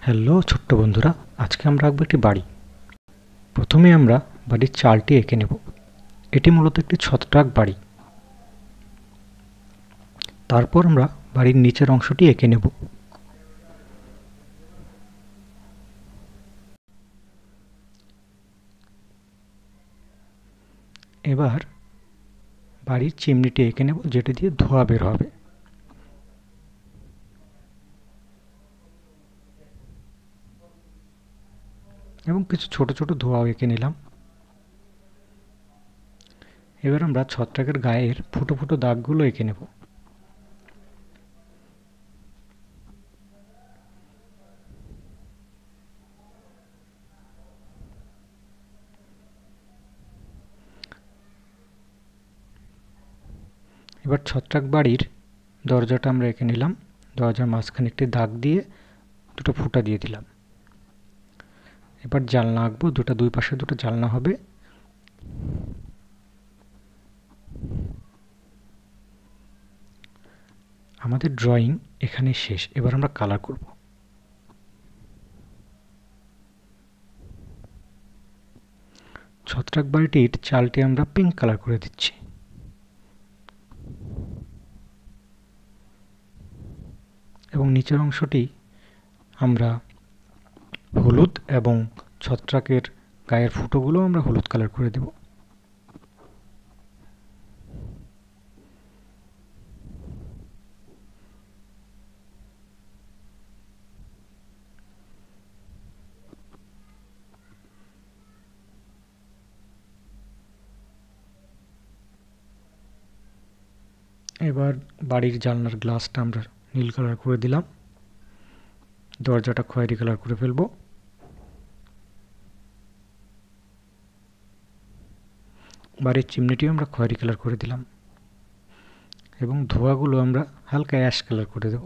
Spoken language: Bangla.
হ্যালো ছোট্ট বন্ধুরা, আজকে আমরা আঁকবো একটি বাড়ি। প্রথমে আমরা বাড়ির চালটি এঁকে নেব। এটি মূলত একটি ছত্রাক বাড়ি। তারপর আমরা বাড়ির নিচের অংশটি এঁকে নেব। এবার বাড়ির চিমনিটি এঁকে নেব, যেটি দিয়ে ধোঁয়া বের হবে। এবং কিছু ছোট ছোট ধোঁয়াও এঁকে নিলাম। এবার আমরা ছত্রাকের গায়ের ফুটো ফুটো দাগগুলো এঁকে নেব। এবার ছত্রাক বাড়ির দরজাটা আমরা এঁকে নিলাম। দরজার মাঝখানে একটি দাগ দিয়ে দুটো ফুটা দিয়ে দিলাম। এবার জানলা আঁকবো, দুই পাশে দুটো জানলা হবে। আমাদের ড্রয়িং এখানে শেষ। এবার আমরা কালার করব। ছত্রাক বাড়িটির চালটি আমরা পিঙ্ক কালার করে দিচ্ছি। এবং নিচের অংশটি আমরা হলুদ, এবং ছত্রাকের গায়ের ফুটোগুলো আমরা হলুদ কালার করে দেব। এবার বাড়ির জানলার গ্লাসটা আমরা নীল কালার করে দিলাম। দরজাটা খয়েরি কালার করে ফেলব। বাড়ির চিমনিটিও আমরা খয়েরি কালার করে দিলাম। এবং ধোঁয়াগুলো আমরা হালকা অ্যাশ কালার করে দেব।